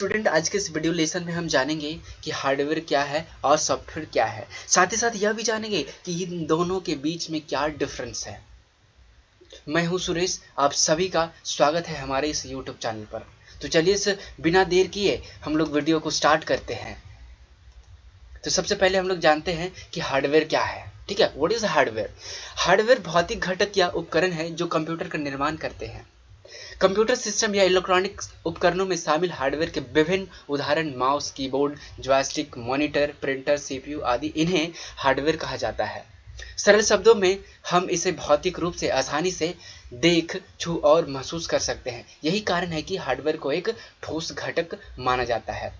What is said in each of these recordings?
Student, आज के इस वीडियो लेसन में हम जानेंगे कि हार्डवेयर क्या है और सॉफ्टवेयर क्या है। साथ ही साथ यह भी जानेंगे कि इन दोनों के बीच में क्या डिफरेंस है। मैं हूं सुरेश, आप सभी का स्वागत है हमारे इस यूट्यूब चैनल पर। तो चलिए इस बिना देर किए हम लोग वीडियो को स्टार्ट करते हैं। तो सबसे पहले हम लोग जानते हैं कि हार्डवेयर क्या है। ठीक है, व्हाट इज हार्डवेयर? हार्डवेयर भौतिक घटक या उपकरण है जो कंप्यूटर का निर्माण करते हैं। कंप्यूटर सिस्टम या इलेक्ट्रॉनिक उपकरणों में शामिल हार्डवेयर के विभिन्न उदाहरण mouse, keyboard, joystick, monitor, printer, CPU आदि, इन्हें हार्डवेयर कहा जाता है। सरल शब्दों में हम इसे भौतिक रूप से आसानी से देख, छू और महसूस कर सकते हैं। यही कारण है कि हार्डवेयर को एक ठोस घटक माना जाता है।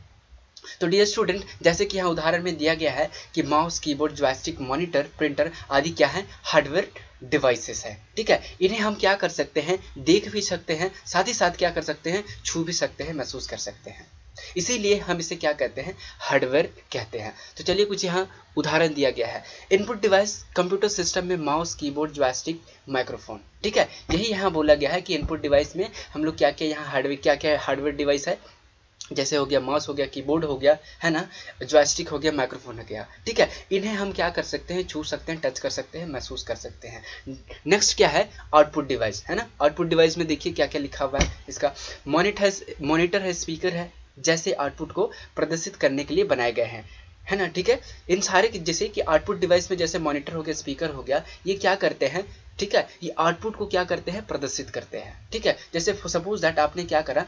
तो डियर स्टूडेंट, जैसे कि यहाँ उदाहरण में दिया गया है कि mouse, keyboard, joystick, monitor, printer आदि क्या है? हार्डवेयर डिवाइसेस है। ठीक है, इन्हें हम क्या कर सकते हैं? देख भी सकते हैं, साथ ही साथ क्या कर सकते हैं? छू भी सकते हैं, महसूस कर सकते हैं। इसीलिए हम इसे क्या कहते हैं? हार्डवेयर कहते हैं। तो चलिए कुछ यहाँ उदाहरण दिया गया है। इनपुट डिवाइस कंप्यूटर सिस्टम में माउस, कीबोर्ड, जॉयस्टिक, माइक्रोफोन। ठीक है, यही यहाँ बोला गया है कि इनपुट डिवाइस में हम लोग क्या क्या यहाँ हार्डवेयर क्या क्या हार्डवेयर डिवाइस है। जैसे हो गया माउस, हो गया कीबोर्ड, हो गया है ना, जॉयस्टिक हो गया, माइक्रोफोन हो गया। ठीक है, इन्हें हम क्या कर सकते हैं? छू सकते हैं, टच कर सकते हैं, महसूस कर सकते हैं। नेक्स्ट क्या है? आउटपुट डिवाइस है ना। आउटपुट डिवाइस में देखिए क्या क्या लिखा हुआ है इसका। मॉनिटर है, स्पीकर है, जैसे आउटपुट को प्रदर्शित करने के लिए बनाए गए हैं, है ना। ठीक है, इन सारे जैसे कि आउटपुट डिवाइस में जैसे मॉनिटर हो गया, स्पीकर हो गया, ये क्या करते हैं? ठीक है, ये आउटपुट को क्या करते हैं? प्रदर्शित करते हैं। ठीक है, जैसे सपोज दैट आपने क्या करा,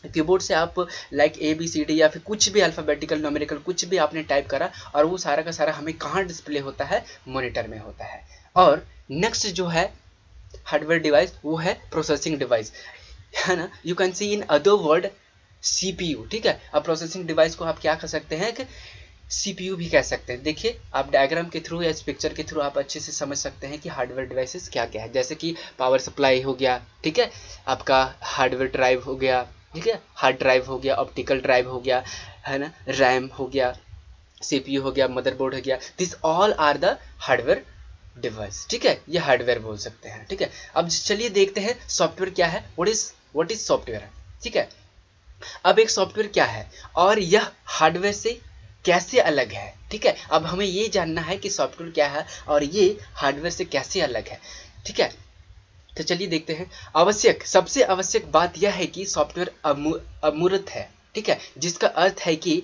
कीबोर्ड से आप लाइक ABCD या फिर कुछ भी अल्फ़ाबेटिकल, न्यूमेरिकल कुछ भी आपने टाइप करा और वो सारा का सारा हमें कहाँ डिस्प्ले होता है? मॉनिटर में होता है। और नेक्स्ट जो है हार्डवेयर डिवाइस, वो है प्रोसेसिंग डिवाइस, है ना। You can see in other word CPU। ठीक है, अब प्रोसेसिंग डिवाइस को आप क्या कर सकते हैं? कि CPU भी कह सकते हैं। देखिए, आप डायग्राम के थ्रू या इस पिक्चर के थ्रू आप अच्छे से समझ सकते हैं कि हार्डवेयर डिवाइसेस क्या क्या है। जैसे कि पावर सप्लाई हो गया, ठीक है, आपका हार्डवेयर ड्राइव हो गया, ठीक है, हार्ड ड्राइव हो गया, ऑप्टिकल ड्राइव हो गया, है ना, रैम हो गया, CPU हो गया, मदरबोर्ड हो गया। This all are the hardware device. ठीक है, ये हार्डवेयर बोल सकते हैं। ठीक है, अब चलिए देखते हैं सॉफ्टवेयर क्या है। What is software? ठीक है, अब एक सॉफ्टवेयर क्या है और यह हार्डवेयर से कैसे अलग है। ठीक है, अब हमें ये जानना है कि सॉफ्टवेयर क्या है और ये हार्डवेयर से कैसे अलग है। ठीक है, तो चलिए देखते हैं। सबसे आवश्यक बात यह है कि सॉफ्टवेयर अमूर्त है। ठीक है, जिसका अर्थ है कि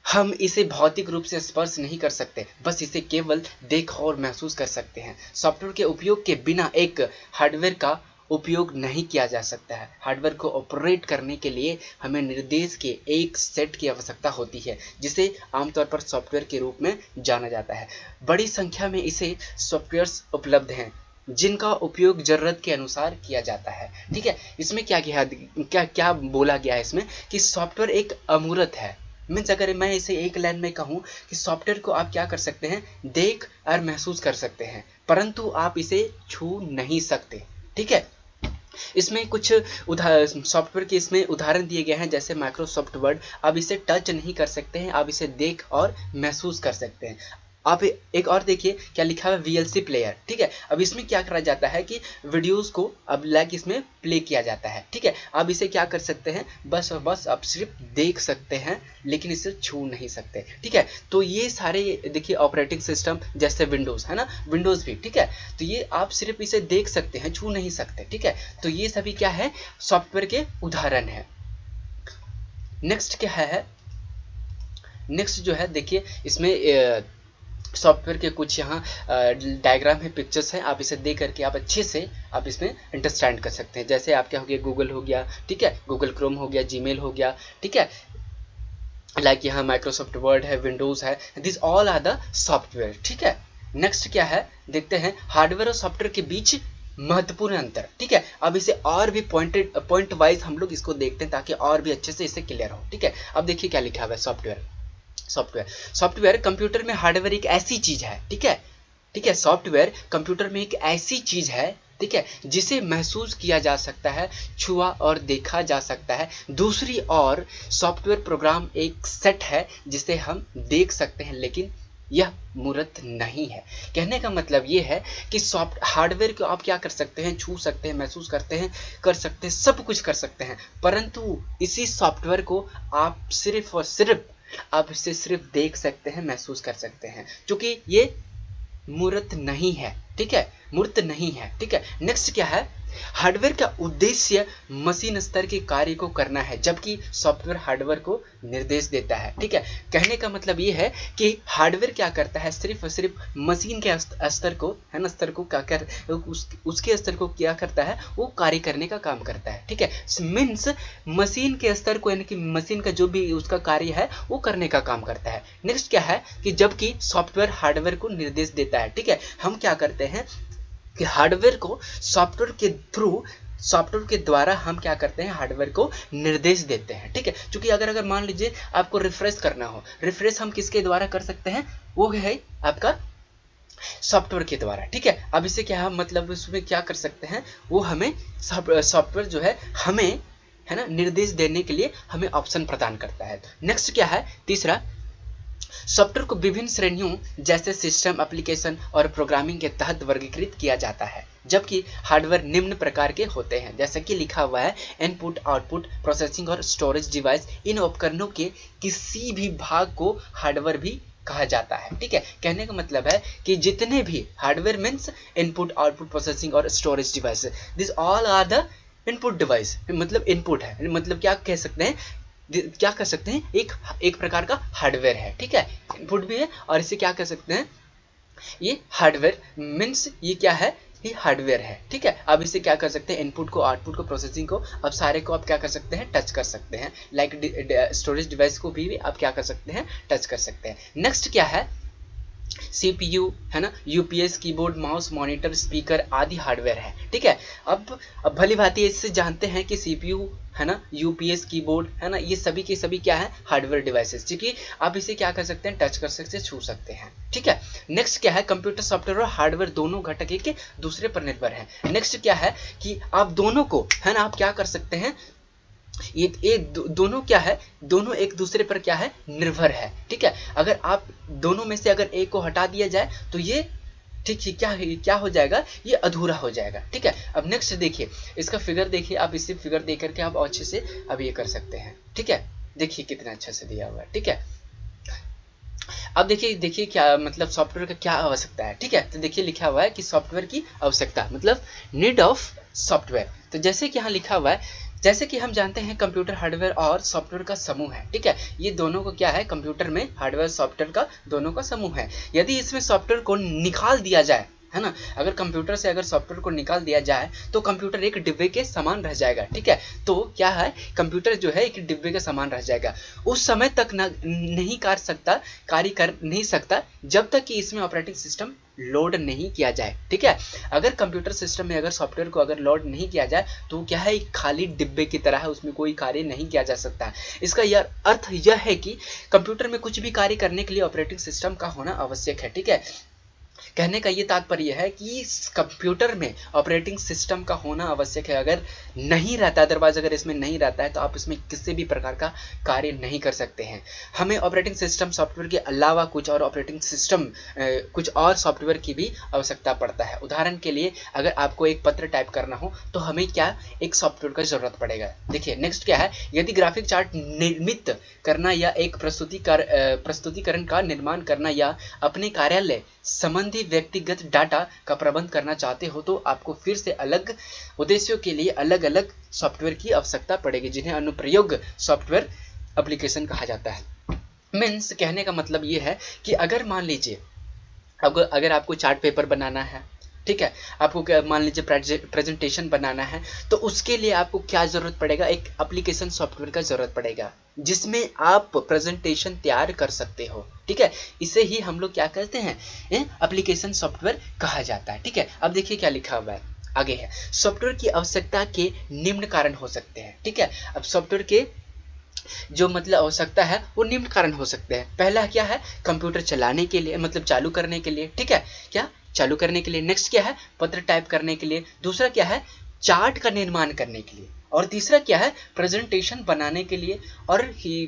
हम इसे भौतिक रूप से स्पर्श नहीं कर सकते, बस इसे केवल देख और महसूस कर सकते हैं। सॉफ्टवेयर के उपयोग के बिना एक हार्डवेयर का उपयोग नहीं किया जा सकता है। हार्डवेयर को ऑपरेट करने के लिए हमें निर्देश के एक सेट की आवश्यकता होती है, जिसे आमतौर पर सॉफ्टवेयर के रूप में जाना जाता है। बड़ी संख्या में इसे सॉफ्टवेयर्स उपलब्ध हैं जिनका उपयोग जरूरत के अनुसार किया जाता है। ठीक है, इसमें क्या क्या बोला गया है इसमें कि सॉफ्टवेयर एक अमूर्त है। मीन्स अगर मैं इसे एक लाइन में कहूँ कि सॉफ्टवेयर को आप क्या कर सकते हैं? देख और महसूस कर सकते हैं, परंतु आप इसे छू नहीं सकते। ठीक है, इसमें कुछ सॉफ्टवेयर के इसमें उदाहरण दिए गए हैं, जैसे माइक्रोसॉफ्ट वर्ड। आप इसे टच नहीं कर सकते हैं, आप इसे देख और महसूस कर सकते हैं। आप एक और देखिए क्या लिखा है? VLC player. ठीक है, अब इसमें क्या करा जाता है कि वीडियोस को अब लाइक इसमें प्ले किया जाता है। ठीक है, आप इसे क्या कर सकते हैं? बस और बस आप सिर्फ देख सकते हैं, लेकिन इसे छू नहीं सकते। ठीक है, तो ये सारे देखिए ऑपरेटिंग सिस्टम जैसे विंडोज है ना, विंडोज भी। ठीक है, तो ये आप सिर्फ इसे देख सकते हैं, छू नहीं सकते। ठीक है, तो ये सभी क्या है? सॉफ्टवेयर के उदाहरण है। नेक्स्ट क्या है? नेक्स्ट जो है देखिए, इसमें सॉफ्टवेयर के कुछ यहाँ डायग्राम है, पिक्चर्स हैं। आप इसे देख करके आप अच्छे से आप इसमें अंडरस्टैंड कर सकते हैं। जैसे आप क्या हो गया? गूगल हो गया, ठीक है, गूगल क्रोम हो गया, जीमेल हो गया। ठीक है, लाइक यहाँ माइक्रोसॉफ्ट वर्ड है, विंडोज है, this all are the software. ठीक है, नेक्स्ट क्या है? देखते हैं हार्डवेयर और सॉफ्टवेयर के बीच महत्वपूर्ण अंतर। ठीक है, अब इसे और भी पॉइंट वाइज हम लोग इसको देखते हैं ताकि और भी अच्छे से इसे क्लियर हो। ठीक है, अब देखिए क्या लिखा हुआ है। सॉफ्टवेयर कंप्यूटर में हार्डवेयर एक ऐसी चीज है। ठीक है, ठीक है, सॉफ्टवेयर कंप्यूटर में एक ऐसी चीज है, ठीक है, जिसे महसूस किया जा सकता है, छुआ और देखा जा सकता है। दूसरी ओर सॉफ्टवेयर प्रोग्राम एक सेट है जिसे हम देख सकते हैं लेकिन यह मूर्त नहीं है। कहने का मतलब ये है कि हार्डवेयर को आप क्या कर सकते हैं, छू सकते हैं, महसूस करते हैं, कर सकते हैं, सब कुछ कर सकते हैं, परंतु इसी सॉफ्टवेयर को आप सिर्फ और सिर्फ आप इसे सिर्फ देख सकते हैं, महसूस कर सकते हैं, क्योंकि ये मूर्त नहीं है। ठीक है, मूर्त नहीं है। ठीक है, नेक्स्ट क्या है, हार्डवेयर का उद्देश्य मशीन स्तर के कार्य को करना है, जबकि सॉफ्टवेयर हार्डवेयर को निर्देश देता है। ठीक है, कहने का मतलब ये है कि हार्डवेयर क्या करता है, सिर्फ और सिर्फ मशीन के स्तर को, है ना, स्तर को क्या कर उसके स्तर को क्या करता है, वो कार्य करने का काम करता है। ठीक है, मीन्स मशीन के स्तर को, यानी कि मशीन का जो भी उसका कार्य है वो करने का काम करता है। नेक्स्ट क्या है कि जबकि सॉफ्टवेयर हार्डवेयर को निर्देश देता है। ठीक है, हम क्या करते हैं कि हार्डवेयर को सॉफ्टवेयर के द्वारा हम क्या करते हैं, हार्डवेयर को निर्देश देते हैं। ठीक है, क्योंकि अगर मान लीजिए आपको रिफ्रेश करना हो, रिफ्रेश हम किसके द्वारा कर सकते हैं, वो है आपका सॉफ्टवेयर के द्वारा। ठीक है, अब इसे क्या मतलब उसमें क्या कर सकते हैं, वो हमें सॉफ्टवेयर जो है हमें, है ना, निर्देश देने के लिए हमें ऑप्शन प्रदान करता है। नेक्स्ट क्या है, तीसरा, सॉफ्टवेयर को विभिन्न श्रेणियों जैसे सिस्टम, एप्लीकेशन और प्रोग्रामिंग के तहत वर्गीकृत किया जाता है, जबकि हार्डवेयर निम्न प्रकार के होते हैं, जैसा कि लिखा हुआ है, इनपुट, आउटपुट, प्रोसेसिंग और स्टोरेज डिवाइस। इन उपकरणों के किसी भी भाग को हार्डवेयर भी कहा जाता है। ठीक है, कहने का मतलब है कि जितने भी hardware means input, output, processing और storage device, this all are the input device. मतलब इनपुट है, मतलब क्या कह सकते हैं, क्या कर सकते हैं, एक प्रकार का हार्डवेयर है। ठीक है, इनपुट भी है और इसे क्या कर सकते हैं, ये हार्डवेयर मीन्स ये क्या है, ये हार्डवेयर है। ठीक है, अब इसे क्या कर सकते हैं, इनपुट को, आउटपुट को, प्रोसेसिंग को, अब सारे को आप क्या कर सकते हैं, टच कर सकते हैं। लाइक स्टोरेज डिवाइस को भी आप क्या कर सकते हैं, टच कर सकते हैं। नेक्स्ट क्या है, CPU, है ना, UPS, keyboard, mouse, monitor, speaker आदि हार्डवेयर है। ठीक है, अब भली भांति इससे जानते हैं कि CPU, है ना, यूपीएस, कीबोर्ड, है ना, ये सभी के सभी क्या है, हार्डवेयर डिवाइसेस, क्योंकि आप इसे क्या कर सकते हैं, टच कर सकते हैं, छू सकते हैं। ठीक है, नेक्स्ट क्या है, कंप्यूटर सॉफ्टवेयर और हार्डवेयर दोनों घटक एक दूसरे पर निर्भर है। नेक्स्ट क्या है कि आप दोनों को, है ना, आप क्या कर सकते हैं, ये दोनों क्या है, दोनों एक दूसरे पर क्या है, निर्भर है। ठीक है, अगर आप दोनों में से अगर एक को हटा दिया जाए तो ये, ठीक है, क्या हो जाएगा, ये अधूरा हो जाएगा। ठीक है, अब नेक्स्ट देखिए, इसका फिगर देखिए, आप इसे फिगर देख करके आप अच्छे से अब ये कर सकते हैं। ठीक है, देखिए कितना अच्छा से दिया हुआ है। ठीक है, अब देखिए क्या मतलब सॉफ्टवेयर का क्या आवश्यकता है। ठीक है, तो देखिए लिखा हुआ है कि सॉफ्टवेयर की आवश्यकता मतलब नीड ऑफ सॉफ्टवेयर। तो जैसे कि यहाँ लिखा हुआ है, जैसे कि हम जानते हैं कंप्यूटर हार्डवेयर और सॉफ्टवेयर का समूह है। ठीक है, ये दोनों को क्या है, कंप्यूटर में हार्डवेयर सॉफ्टवेयर का दोनों का समूह है। यदि इसमें सॉफ्टवेयर को निकाल दिया जाए, है ना, अगर कंप्यूटर से अगर सॉफ्टवेयर को निकाल दिया जाए तो कंप्यूटर एक डिब्बे के समान रह जाएगा। ठीक है, तो क्या है, कंप्यूटर जो है एक डिब्बे के समान रह जाएगा, उस समय तक नहीं कार्य कर नहीं सकता जब तक कि इसमें ऑपरेटिंग सिस्टम लोड नहीं किया जाए। ठीक है, अगर कंप्यूटर सिस्टम में अगर सॉफ्टवेयर को अगर लोड नहीं किया जाए तो क्या है, एक खाली डिब्बे की तरह है, उसमें कोई कार्य नहीं किया जा सकता। इसका अर्थ यह है कि कंप्यूटर में कुछ भी कार्य करने के लिए ऑपरेटिंग सिस्टम का होना आवश्यक है। ठीक है, कहने का ये तात्पर्य है कि कंप्यूटर में ऑपरेटिंग सिस्टम का होना आवश्यक है। अगर नहीं रहता, अदरवाइज अगर इसमें नहीं रहता है तो आप इसमें किसी भी प्रकार का कार्य नहीं कर सकते हैं। हमें ऑपरेटिंग सिस्टम सॉफ्टवेयर के अलावा कुछ और ऑपरेटिंग सिस्टम कुछ और सॉफ्टवेयर की भी आवश्यकता पड़ता है। उदाहरण के लिए अगर आपको एक पत्र टाइप करना हो तो हमें क्या, एक सॉफ्टवेयर का जरूरत पड़ेगा। देखिए नेक्स्ट क्या है, यदि ग्राफिक चार्ट निर्मित करना या एक प्रस्तुतिकरण का निर्माण करना या अपने कार्यालय संबंधी व्यक्तिगत डाटा का प्रबंध करना चाहते हो तो आपको फिर से अलग उद्देश्यों के लिए अलग अलग सॉफ्टवेयर की आवश्यकता पड़ेगी, जिन्हें अनुप्रयोग सॉफ्टवेयर एप्लीकेशन कहा जाता है। मीन्स कहने का मतलब ये है कि अगर मान लीजिए अगर आपको चार्ट पेपर बनाना है, ठीक है, आपको मान लीजिए प्रेजेंटेशन बनाना है, तो उसके लिए आपको क्या जरूरत पड़ेगा, एक एप्लीकेशन सॉफ्टवेयर का जरूरत पड़ेगा जिसमें आप प्रेजेंटेशन तैयार कर सकते हो। ठीक है, इसे ही हम लोग क्या कहते हैं, एप्लीकेशन सॉफ्टवेयर कहा जाता है। ठीक है, अब देखिए क्या लिखा हुआ है, आगे है, सॉफ्टवेयर की आवश्यकता के निम्न कारण हो सकते हैं। ठीक है, अब सॉफ्टवेयर के जो मतलब आवश्यकता है वो निम्न कारण हो सकते हैं। पहला क्या है, कंप्यूटर चलाने के लिए, मतलब चालू करने के लिए। ठीक है, क्या चालू करने के लिए। नेक्स्ट क्या है, पत्र टाइप करने के लिए। दूसरा क्या है, चार्ट का निर्माण करने के लिए। और तीसरा क्या है, प्रेजेंटेशन बनाने के लिए। और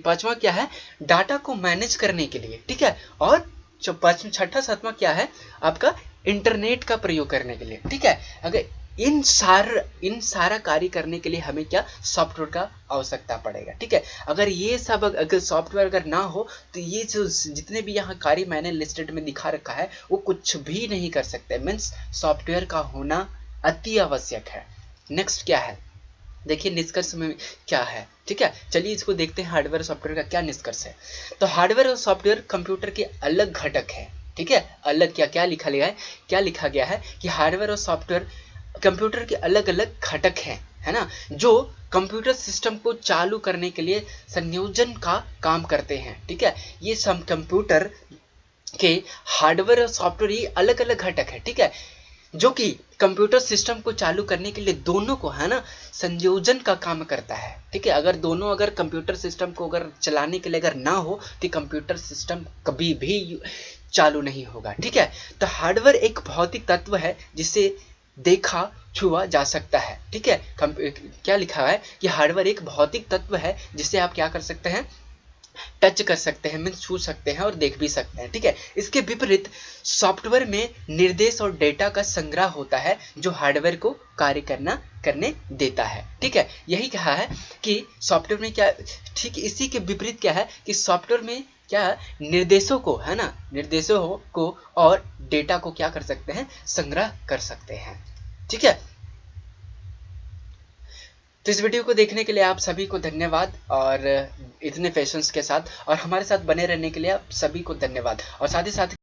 पांचवा क्या है, डाटा को मैनेज करने के लिए। ठीक है, और पांचवा छठा सातवां क्या है आपका इंटरनेट का प्रयोग करने के लिए। ठीक है, अगर इन सारा कार्य करने के लिए हमें क्या सॉफ्टवेयर का आवश्यकता पड़ेगा। ठीक है, अगर ये सब अगर सॉफ्टवेयर अगर ना हो तो ये जो जितने भी यहाँ कार्य मैंने लिस्टेड में दिखा रखा है वो कुछ भी नहीं कर सकते। मीन्स सॉफ्टवेयर का होना अति आवश्यक है। नेक्स्ट क्या है, देखिए निष्कर्ष में क्या है। ठीक है, चलिए इसको देखते हैं हार्डवेयर और सॉफ्टवेयर का क्या निष्कर्ष है। तो हार्डवेयर और सॉफ्टवेयर कंप्यूटर के अलग घटक है। ठीक है, अलग क्या लिखा गया है कि हार्डवेयर और सॉफ्टवेयर कंप्यूटर के अलग अलग घटक हैं, है ना, जो कंप्यूटर सिस्टम को चालू करने के लिए संयोजन का काम करते हैं। ठीक है, ये सब कंप्यूटर के हार्डवेयर और सॉफ्टवेयर ये अलग अलग घटक है। ठीक है, जो कि कंप्यूटर सिस्टम को चालू करने के लिए दोनों को, है ना, संयोजन का काम करता है। ठीक है, अगर कंप्यूटर सिस्टम को अगर चलाने के लिए अगर ना हो तो कंप्यूटर सिस्टम कभी भी चालू नहीं होगा। ठीक है, तो हार्डवेयर एक भौतिक तत्व है जिसे देखा छुआ जा सकता है। ठीक है, क्या लिखा है कि हार्डवेयर एक भौतिक तत्व है जिसे आप क्या कर सकते हैं, टच कर सकते हैं, मीन्स छू सकते हैं और देख भी सकते हैं। ठीक है, इसके विपरीत सॉफ्टवेयर में निर्देश और डेटा का संग्रह होता है जो हार्डवेयर को कार्य करने देता है। ठीक है, यही कहा है कि सॉफ्टवेयर में क्या, ठीक इसी के विपरीत क्या है कि सॉफ्टवेयर में क्या निर्देशों को, है ना, निर्देशों को और डेटा को क्या कर सकते हैं, संग्रह कर सकते हैं। ठीक है, तो इस वीडियो को देखने के लिए आप सभी को धन्यवाद, और इतने पेशेंस के साथ और हमारे साथ बने रहने के लिए आप सभी को धन्यवाद, और साथ ही साथ